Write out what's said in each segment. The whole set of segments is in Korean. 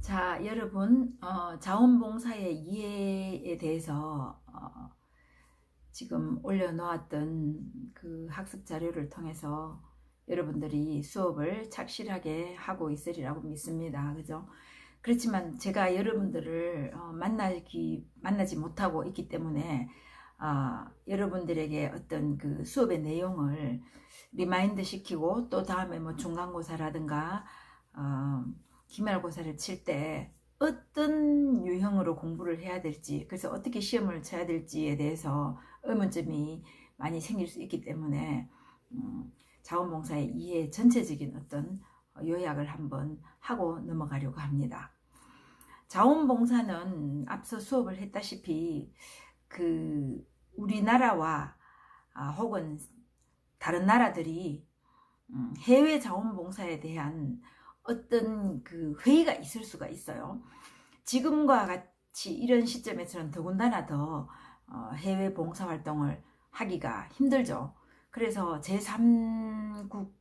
자, 여러분, 자원봉사의 이해에 대해서 지금 올려놓았던 그 학습 자료를 통해서 여러분들이 수업을 착실하게 하고 있으리라고 믿습니다. 그죠? 그렇지만 제가 여러분들을 만나지 못하고 있기 때문에 여러분들에게 어떤 그 수업의 내용을 리마인드 시키고 또 다음에 뭐 중간고사라든가 기말고사를 칠 때 어떤 유형으로 공부를 해야 될지, 그래서 어떻게 시험을 쳐야 될지에 대해서 의문점이 많이 생길 수 있기 때문에 자원봉사의 이해 전체적인 어떤 요약을 한번 하고 넘어가려고 합니다. 자원봉사는 앞서 수업을 했다시피 그 우리나라와 혹은 다른 나라들이 해외 자원봉사에 대한 어떤 그 회의가 있을 수가 있어요. 지금과 같이 이런 시점에서는 더군다나 더 해외 봉사활동을 하기가 힘들죠. 그래서 제3국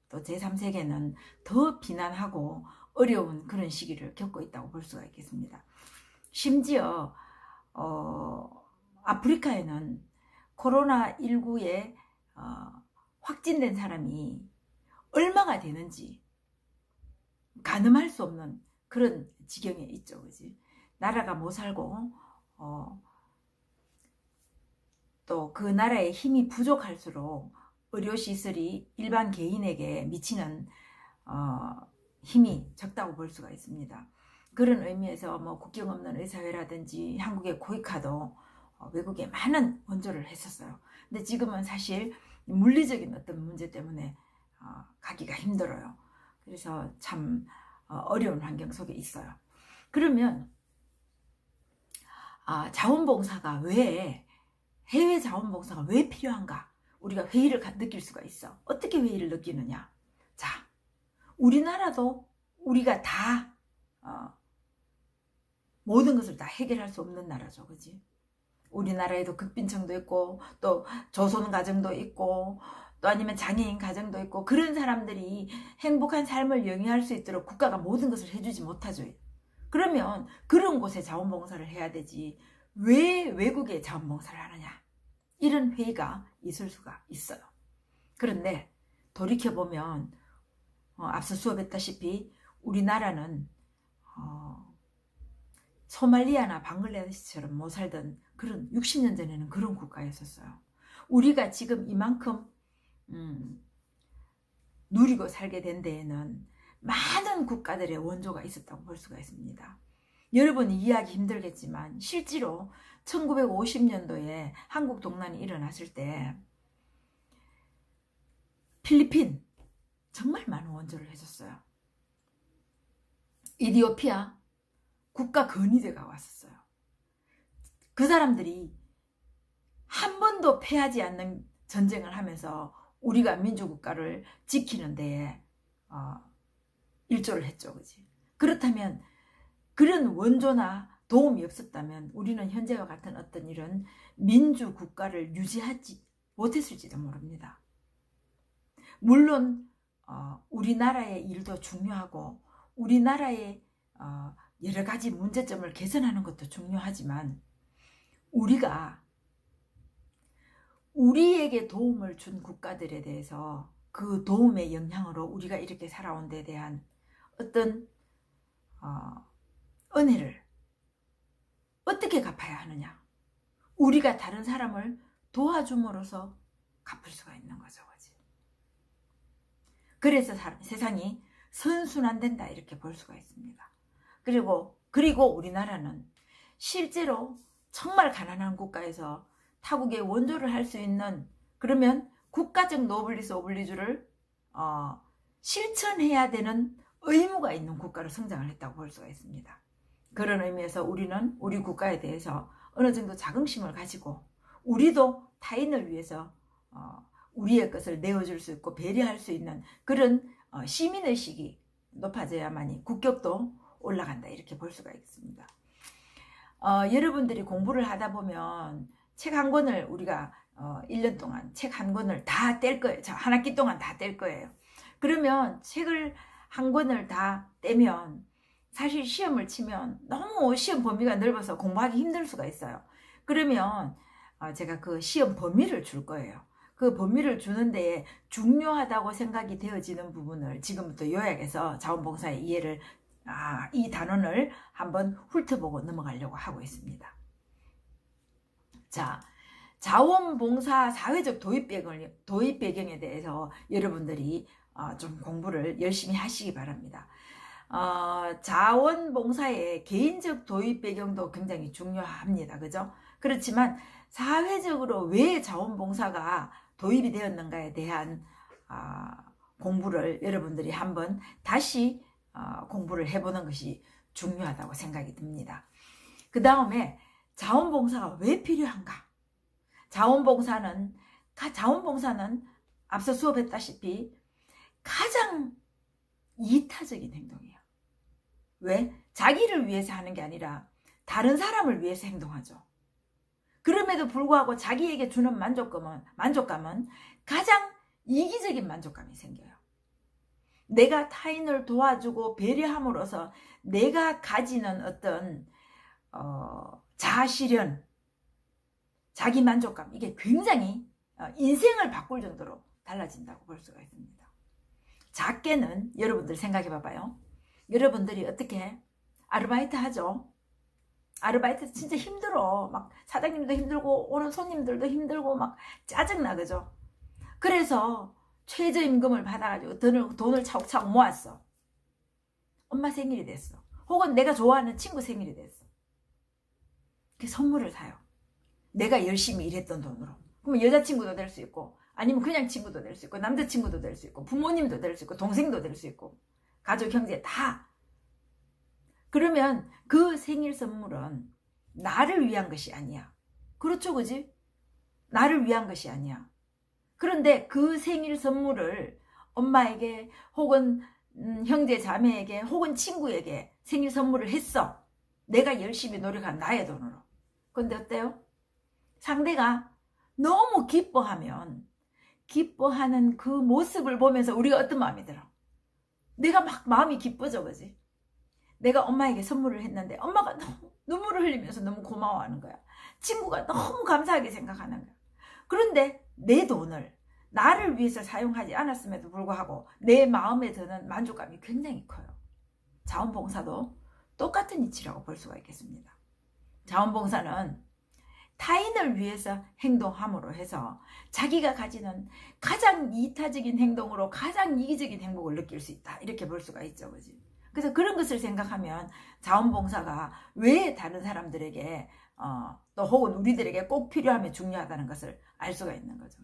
또 제3세계는 더 비난하고 어려운 그런 시기를 겪고 있다고 볼 수가 있겠습니다. 심지어 아프리카에는 코로나19에 확진된 사람이 얼마가 되는지 가늠할 수 없는 그런 지경에 있죠. 그지? 나라가 못 살고 또 그 나라의 힘이 부족할수록 의료시설이 일반 개인에게 미치는 힘이 적다고 볼 수가 있습니다. 그런 의미에서 뭐 국경 없는 의사회라든지 한국의 코이카도 외국에 많은 원조를 했었어요. 근데 지금은 사실 물리적인 어떤 문제 때문에 가기가 힘들어요. 그래서 참 어려운 환경 속에 있어요. 그러면 자원봉사가 해외 자원봉사가 왜 필요한가? 우리가 회의를 느낄 수가 있어. 어떻게 회의를 느끼느냐? 자, 우리나라도 우리가 다 모든 것을 다 해결할 수 없는 나라죠. 그지? 우리나라에도 극빈층도 있고 또 조선 가정도 있고 또 아니면 장애인 가정도 있고 그런 사람들이 행복한 삶을 영위할 수 있도록 국가가 모든 것을 해주지 못하죠. 그러면 그런 곳에 자원봉사를 해야 되지 왜 외국에 자원봉사를 하느냐, 이런 회의가 있을 수가 있어요. 그런데 돌이켜보면 앞서 수업했다시피 우리나라는 소말리아나 방글라데시처럼 못 살던 그런 60년 전에는 그런 국가였었어요. 우리가 지금 이만큼 누리고 살게 된 데에는 많은 국가들의 원조가 있었다고 볼 수가 있습니다. 여러분이 이해하기 힘들겠지만 실제로 1950년도에 한국 동란이 일어났을 때 필리핀 정말 많은 원조를 해줬어요. 이디오피아 국가 건의대가 왔었어요. 그 사람들이 한 번도 패하지 않는 전쟁을 하면서 우리가 민주국가를 지키는 데에 일조를 했죠. 그지? 그렇다면 그런 원조나 도움이 없었다면 우리는 현재와 같은 어떤 이런 민주국가를 유지하지 못했을지도 모릅니다. 물론 우리나라의 일도 중요하고 우리나라의 여러 가지 문제점을 개선하는 것도 중요하지만 우리가 우리에게 도움을 준 국가들에 대해서 그 도움의 영향으로 우리가 이렇게 살아온 데 대한 어떤 은혜를 어떻게 갚아야 하느냐, 우리가 다른 사람을 도와줌으로써 갚을 수가 있는 거죠. 그치? 그래서 세상이 선순환된다 이렇게 볼 수가 있습니다. 그리고 우리나라는 실제로 정말 가난한 국가에서 타국의 원조를 할 수 있는, 그러면 국가적 노블리스 오블리주를 실천해야 되는 의무가 있는 국가로 성장을 했다고 볼 수가 있습니다. 그런 의미에서 우리는 우리 국가에 대해서 어느 정도 자긍심을 가지고 우리도 타인을 위해서 우리의 것을 내어줄 수 있고 배려할 수 있는 그런 시민의식이 높아져야만이 국격도 올라간다 이렇게 볼 수가 있습니다. 여러분들이 공부를 하다 보면 책 한 권을 우리가 1년 동안 책 한 권을 다 뗄 거예요. 한 학기 동안 다 뗄 거예요. 그러면 책을 한 권을 다 떼면 사실 시험을 치면 너무 시험 범위가 넓어서 공부하기 힘들 수가 있어요. 그러면 제가 그 시험 범위를 줄 거예요. 그 범위를 주는 데에 중요하다고 생각이 되어지는 부분을 지금부터 요약해서 자원봉사의 이해를 이 단원을 한번 훑어보고 넘어가려고 하고 있습니다. 자, 자원봉사 사회적 도입 배경에 대해서 여러분들이 좀 공부를 열심히 하시기 바랍니다. 자원봉사의 개인적 도입 배경도 굉장히 중요합니다. 그죠? 그렇지만 사회적으로 왜 자원봉사가 도입이 되었는가에 대한 공부를 여러분들이 한번 다시 공부를 해보는 것이 중요하다고 생각이 듭니다. 그 다음에 자원봉사가 왜 필요한가? 자원봉사는 앞서 수업했다시피 가장 이타적인 행동이에요. 왜? 자기를 위해서 하는 게 아니라 다른 사람을 위해서 행동하죠. 그럼에도 불구하고 자기에게 주는 만족감은 가장 이기적인 만족감이 생겨요. 내가 타인을 도와주고 배려함으로써 내가 가지는 어떤 자아실현, 자기 만족감, 이게 굉장히 인생을 바꿀 정도로 달라진다고 볼 수가 있습니다. 작게는 여러분들 생각해 봐봐요. 여러분들이 어떻게 아르바이트 하죠? 아르바이트 진짜 힘들어. 막 사장님도 힘들고 오는 손님들도 힘들고 막 짜증나, 그죠? 그래서 최저임금을 받아가지고 돈을 차곡차곡 모았어. 엄마 생일이 됐어. 혹은 내가 좋아하는 친구 생일이 됐어. 그 선물을 사요. 내가 열심히 일했던 돈으로. 그러면 여자친구도 될 수 있고, 아니면 그냥 친구도 될 수 있고, 남자친구도 될 수 있고, 부모님도 될 수 있고, 동생도 될 수 있고, 가족, 형제 다. 그러면 그 생일 선물은 나를 위한 것이 아니야. 그렇죠, 그지? 나를 위한 것이 아니야. 그런데 그 생일 선물을 엄마에게 혹은 형제 자매에게 혹은 친구에게 생일 선물을 했어. 내가 열심히 노력한 나의 돈으로. 근데 어때요? 상대가 너무 기뻐하면 기뻐하는 그 모습을 보면서 우리가 어떤 마음이 들어? 내가 막 마음이 기뻐져, 그지? 내가 엄마에게 선물을 했는데 엄마가 너무 눈물을 흘리면서 너무 고마워하는 거야. 친구가 너무 감사하게 생각하는 거야. 그런데 내 돈을 나를 위해서 사용하지 않았음에도 불구하고 내 마음에 드는 만족감이 굉장히 커요. 자원봉사도 똑같은 이치라고 볼 수가 있겠습니다. 자원봉사는 타인을 위해서 행동함으로 해서 자기가 가지는 가장 이타적인 행동으로 가장 이기적인 행복을 느낄 수 있다. 이렇게 볼 수가 있죠, 그지? 그래서 그런 것을 생각하면 자원봉사가 왜 다른 사람들에게 또 혹은 우리들에게 꼭 필요하며 중요하다는 것을 알 수가 있는 거죠.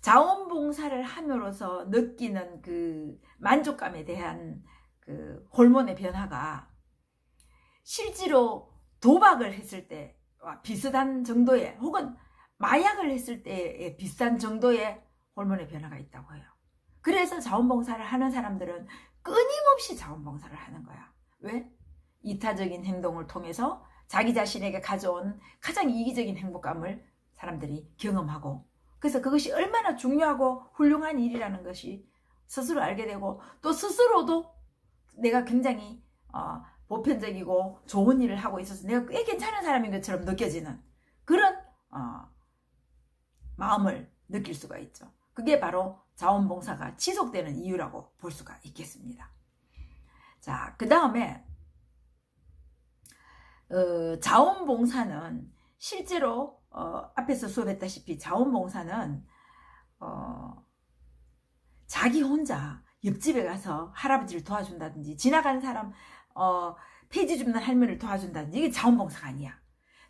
자원봉사를 함으로써 느끼는 그 만족감에 대한 그 호르몬의 변화가 실제로 도박을 했을 때와 비슷한 정도의 혹은 마약을 했을 때의 비슷한 정도의 호르몬의 변화가 있다고 해요. 그래서 자원봉사를 하는 사람들은 끊임없이 자원봉사를 하는 거야. 왜? 이타적인 행동을 통해서 자기 자신에게 가져온 가장 이기적인 행복감을 사람들이 경험하고, 그래서 그것이 얼마나 중요하고 훌륭한 일이라는 것이 스스로 알게 되고, 또 스스로도 내가 굉장히 보편적이고 좋은 일을 하고 있어서 내가 꽤 괜찮은 사람인 것처럼 느껴지는 그런 마음을 느낄 수가 있죠. 그게 바로 자원봉사가 지속되는 이유라고 볼 수가 있겠습니다. 자, 그 다음에 자원봉사는 실제로 앞에서 수업했다시피 자원봉사는 자기 혼자 옆집에 가서 할아버지를 도와준다든지 지나가는 사람 폐지 줍는 할머니를 도와준다든지 이게 자원봉사가 아니야.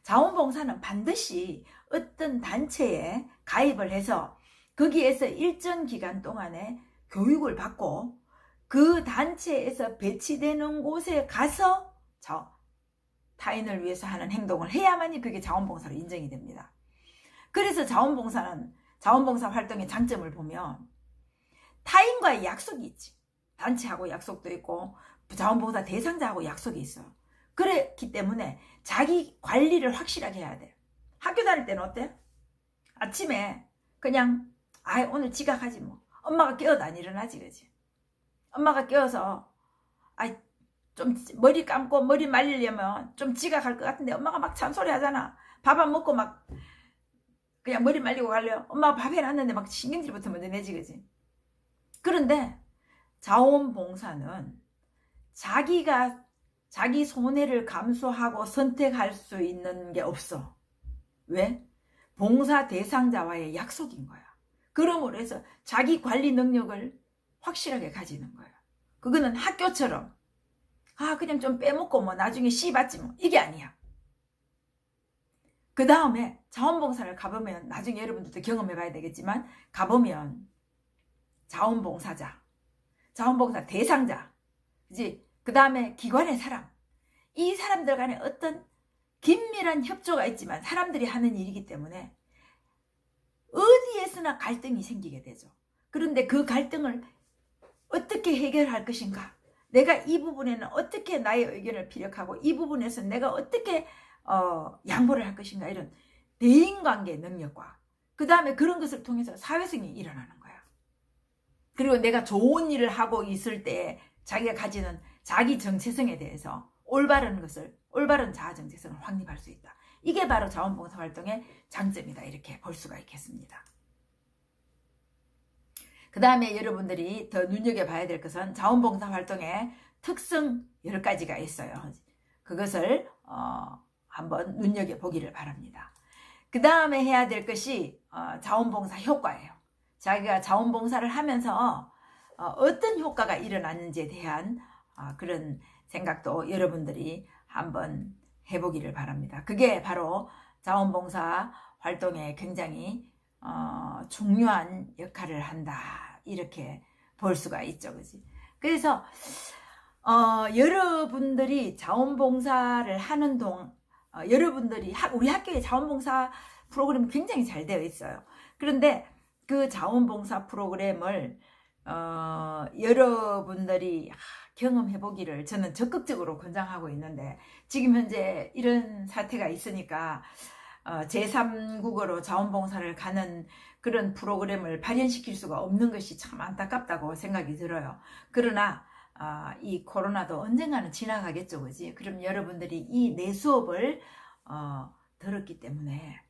자원봉사는 반드시 어떤 단체에 가입을 해서 거기에서 일정 기간 동안에 교육을 받고 그 단체에서 배치되는 곳에 가서 타인을 위해서 하는 행동을 해야만이 그게 자원봉사로 인정이 됩니다. 그래서 자원봉사 활동의 장점을 보면 타인과의 약속이 있지. 단체하고 약속도 있고 자원봉사 대상자하고 약속이 있어요. 그렇기 때문에 자기 관리를 확실하게 해야 돼. 학교 다닐 때는 어때? 아침에 그냥 오늘 지각하지 뭐. 엄마가 깨워도 안 일어나지, 그지? 엄마가 깨워서 좀 머리 감고 머리 말리려면 좀 지각할 것 같은데 엄마가 막 잔소리 하잖아. 밥 안 먹고 막 그냥 머리 말리고 갈래요. 엄마가 밥 해놨는데 막 신경질부터 먼저 내지, 그지? 그런데 자원봉사는 자기 손해를 감수하고 선택할 수 있는 게 없어. 왜? 봉사 대상자와의 약속인 거야. 그러므로 해서 자기 관리 능력을 확실하게 가지는 거야. 그거는 학교처럼 그냥 좀 빼먹고 뭐 나중에 씨 받지 뭐 이게 아니야. 그 다음에 자원봉사를 가보면 나중에 여러분들도 경험해 봐야 되겠지만 가보면 자원봉사자, 자원봉사 대상자, 그지? 그 다음에 기관의 사람, 이 사람들 간에 어떤 긴밀한 협조가 있지만 사람들이 하는 일이기 때문에 어디에서나 갈등이 생기게 되죠. 그런데 그 갈등을 어떻게 해결할 것인가, 내가 이 부분에는 어떻게 나의 의견을 피력하고 이 부분에서 내가 어떻게 양보를 할 것인가, 이런 대인관계 능력과 그 다음에 그런 것을 통해서 사회성이 일어나는 거야. 그리고 내가 좋은 일을 하고 있을 때 자기가 가지는 자기 정체성에 대해서 올바른 자아 정체성을 확립할 수 있다. 이게 바로 자원봉사 활동의 장점이다, 이렇게 볼 수가 있겠습니다. 그 다음에 여러분들이 더 눈여겨봐야 될 것은 자원봉사 활동의 특성 10가지가 있어요. 그것을 한번 눈여겨보기를 바랍니다. 그 다음에 해야 될 것이 자원봉사 효과예요. 자기가 자원봉사를 하면서 어떤 효과가 일어났는지에 대한 그런 생각도 여러분들이 한번 해보기를 바랍니다. 그게 바로 자원봉사 활동에 굉장히 중요한 역할을 한다, 이렇게 볼 수가 있죠, 그지? 그래서 여러분들이 자원봉사를 하는 여러분들이 우리 학교에 자원봉사 프로그램이 굉장히 잘 되어 있어요. 그런데 그 자원봉사 프로그램을 여러분들이 경험해 보기를 저는 적극적으로 권장하고 있는데, 지금 현재 이런 사태가 있으니까 제3국어로 자원봉사를 가는 그런 프로그램을 발현시킬 수가 없는 것이 참 안타깝다고 생각이 들어요. 그러나 이 코로나도 언젠가는 지나가겠죠, 그지? 그럼 여러분들이 이 내 수업을 들었기 때문에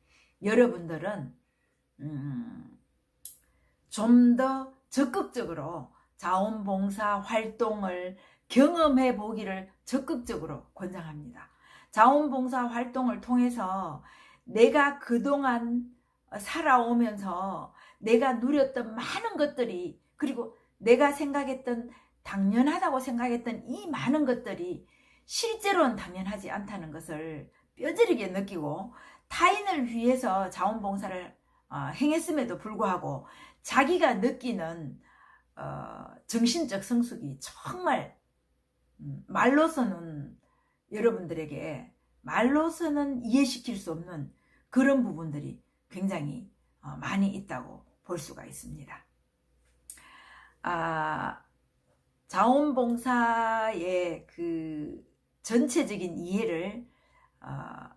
여러분들은 좀 더 적극적으로 자원봉사 활동을 경험해 보기를 적극적으로 권장합니다. 자원봉사 활동을 통해서 내가 그동안 살아오면서 내가 누렸던 많은 것들이, 그리고 내가 생각했던 당연하다고 생각했던 이 많은 것들이 실제로는 당연하지 않다는 것을 뼈저리게 느끼고, 타인을 위해서 자원봉사를 행했음에도 불구하고 자기가 느끼는 정신적 성숙이 정말 여러분들에게 말로서는 이해시킬 수 없는 그런 부분들이 굉장히 많이 있다고 볼 수가 있습니다. 자원봉사의 그 전체적인 이해를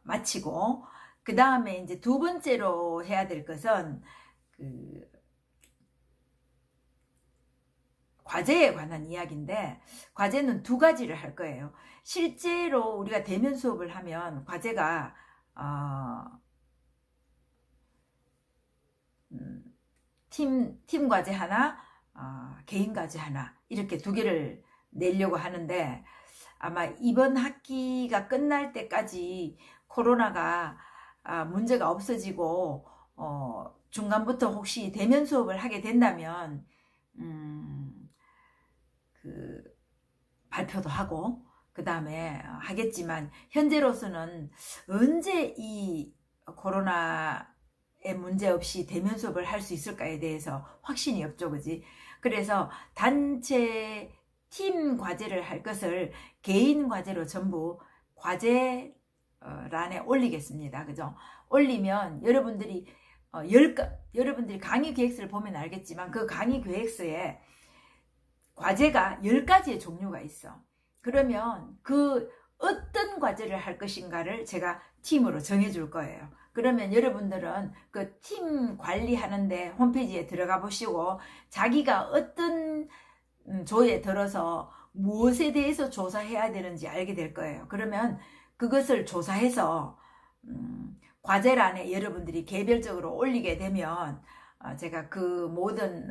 마치고, 그 다음에 이제 두 번째로 해야 될 것은 그 과제에 관한 이야기인데, 과제는 2가지를 할 거예요. 실제로 우리가 대면 수업을 하면 과제가 팀 과제 하나, 개인 과제 하나, 이렇게 2개를 내려고 하는데, 아마 이번 학기가 끝날 때까지 코로나가 문제가 없어지고 중간부터 혹시 대면 수업을 하게 된다면 그 발표도 하고 그 다음에 하겠지만, 현재로서는 언제 이 코로나의 문제 없이 대면 수업을 할 수 있을까에 대해서 확신이 없죠, 그지? 그래서 단체 팀 과제를 할 것을 개인 과제로 전부 과제란에 올리겠습니다. 그죠? 올리면 여러분들이 여러분들이 강의 계획서를 보면 알겠지만, 그 강의 계획서에 과제가 10가지의 종류가 있어. 그러면 그 어떤 과제를 할 것인가를 제가 팀으로 정해줄 거예요. 그러면 여러분들은 그 팀 관리하는데 홈페이지에 들어가 보시고, 자기가 어떤 조에 들어서 무엇에 대해서 조사해야 되는지 알게 될 거예요. 그러면 그것을 조사해서 과제란에 여러분들이 개별적으로 올리게 되면 제가 그 모든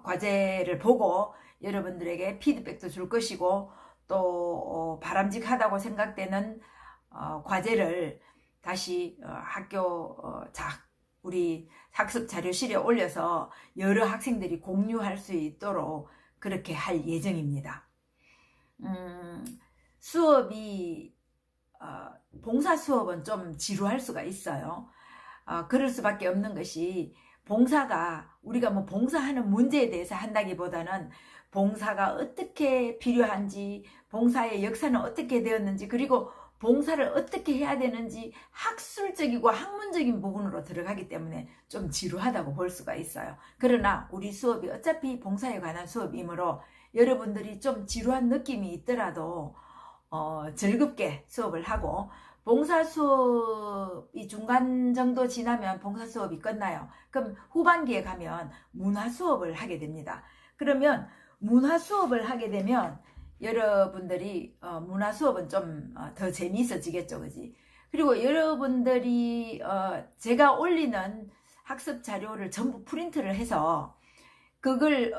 과제를 보고 여러분들에게 피드백도 줄 것이고 또 바람직하다고 생각되는 과제를 다시 학교 우리 학습 자료실에 올려서 여러 학생들이 공유할 수 있도록 그렇게 할 예정입니다. 수업이 봉사 수업은 좀 지루할 수가 있어요. 그럴 수밖에 없는 것이 봉사가 우리가 뭐 봉사하는 문제에 대해서 한다기보다는 봉사가 어떻게 필요한지, 봉사의 역사는 어떻게 되었는지, 그리고 봉사를 어떻게 해야 되는지 학술적이고 학문적인 부분으로 들어가기 때문에 좀 지루하다고 볼 수가 있어요. 그러나 우리 수업이 어차피 봉사에 관한 수업이므로 여러분들이 좀 지루한 느낌이 있더라도 즐겁게 수업을 하고, 봉사 수업이 중간 정도 지나면 봉사 수업이 끝나요. 그럼 후반기에 가면 문화 수업을 하게 됩니다. 그러면 문화 수업을 하게 되면 여러분들이 문화 수업은 좀 더 재미있어지겠죠, 그지? 그리고 여러분들이 제가 올리는 학습 자료를 전부 프린트를 해서 그걸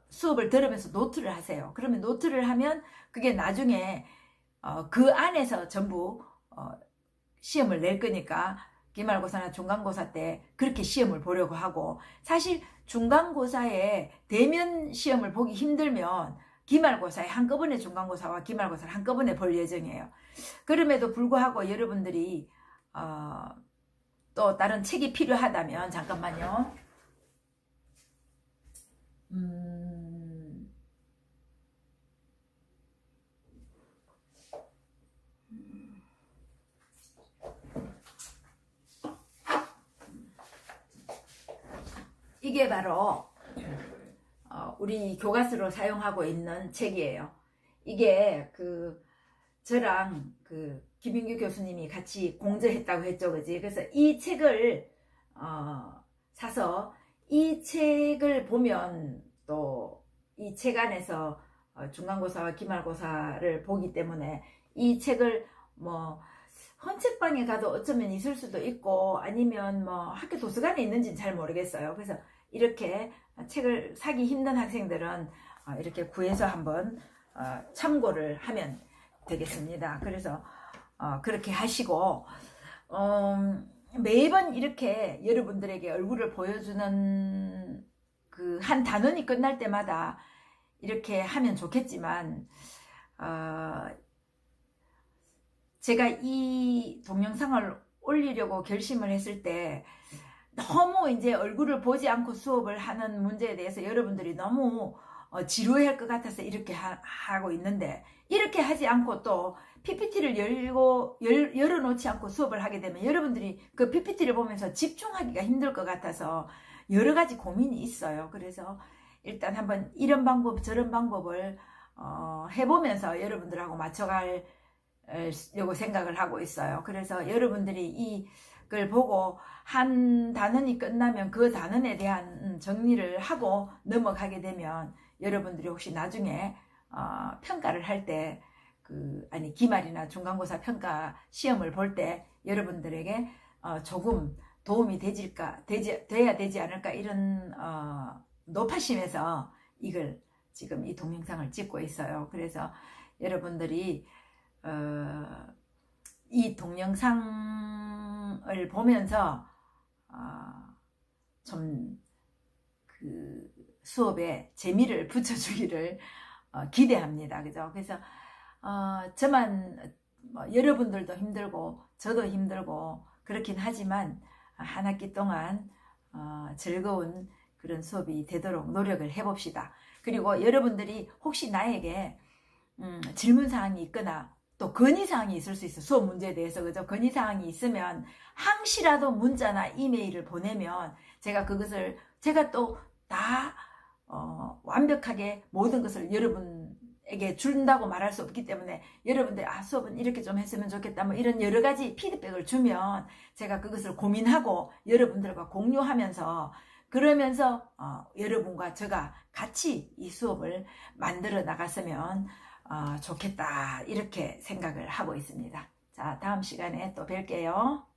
수업을 들으면서 노트를 하세요. 그러면 노트를 하면 그게 나중에 그 안에서 전부 시험을 낼 거니까 기말고사나 중간고사 때 그렇게 시험을 보려고 하고, 사실 중간고사에 대면 시험을 보기 힘들면 기말고사에 한꺼번에 중간고사와 기말고사를 한꺼번에 볼 예정이에요. 그럼에도 불구하고 여러분들이 또 다른 책이 필요하다면, 잠깐만요. 이게 바로 우리 교과서로 사용하고 있는 책이에요. 이게 저랑 김인규 교수님이 같이 공저했다고 했죠, 그지? 그래서 이 책을 사서 이 책을 보면 또 이 책 안에서 중간고사와 기말고사를 보기 때문에 이 책을 뭐 헌책방에 가도 어쩌면 있을 수도 있고 아니면 뭐 학교 도서관에 있는지는 잘 모르겠어요. 그래서 이렇게 책을 사기 힘든 학생들은 이렇게 구해서 한번 참고를 하면 되겠습니다. 그래서 그렇게 하시고, 매번 이렇게 여러분들에게 얼굴을 보여주는 한 단원이 끝날 때마다 이렇게 하면 좋겠지만, 제가 이 동영상을 올리려고 결심을 했을 때 너무 이제 얼굴을 보지 않고 수업을 하는 문제에 대해서 여러분들이 너무 지루해할 것 같아서 이렇게 하고 있는데, 이렇게 하지 않고 또 PPT를 열어놓지 않고 수업을 하게 되면 여러분들이 그 PPT를 보면서 집중하기가 힘들 것 같아서 여러 가지 고민이 있어요. 그래서 일단 한번 이런 방법 저런 방법을 해보면서 여러분들하고 맞춰가려고 생각을 하고 있어요. 그래서 여러분들이 이걸 보고 한 단원이 끝나면 그 단원에 대한 정리를 하고 넘어가게 되면 여러분들이 혹시 나중에 평가를 할 때 기말이나 중간고사 평가 시험을 볼 때 여러분들에게 조금 도움이 돼야 되지 않을까, 이런 높아심에서 이걸 지금 이 동영상을 찍고 있어요. 그래서 여러분들이 이 동영상을 보면서 좀 수업에 재미를 붙여주기를 기대합니다. 그죠? 그래서 저만 여러분들도 힘들고 저도 힘들고 그렇긴 하지만 한 학기 동안 즐거운 그런 수업이 되도록 노력을 해봅시다. 그리고 여러분들이 혹시 나에게 질문사항이 있거나 또 건의사항이 있을 수 있어. 수업 문제에 대해서, 그죠? 건의사항이 있으면 항시라도 문자나 이메일을 보내면 제가 또 다 완벽하게 모든 것을 여러분에게 준다고 말할 수 없기 때문에, 여러분들 수업은 이렇게 좀 했으면 좋겠다 뭐 이런 여러 가지 피드백을 주면 제가 그것을 고민하고 여러분들과 공유하면서, 그러면서 여러분과 제가 같이 이 수업을 만들어 나갔으면 좋겠다 이렇게 생각을 하고 있습니다. 자, 다음 시간에 또 뵐게요.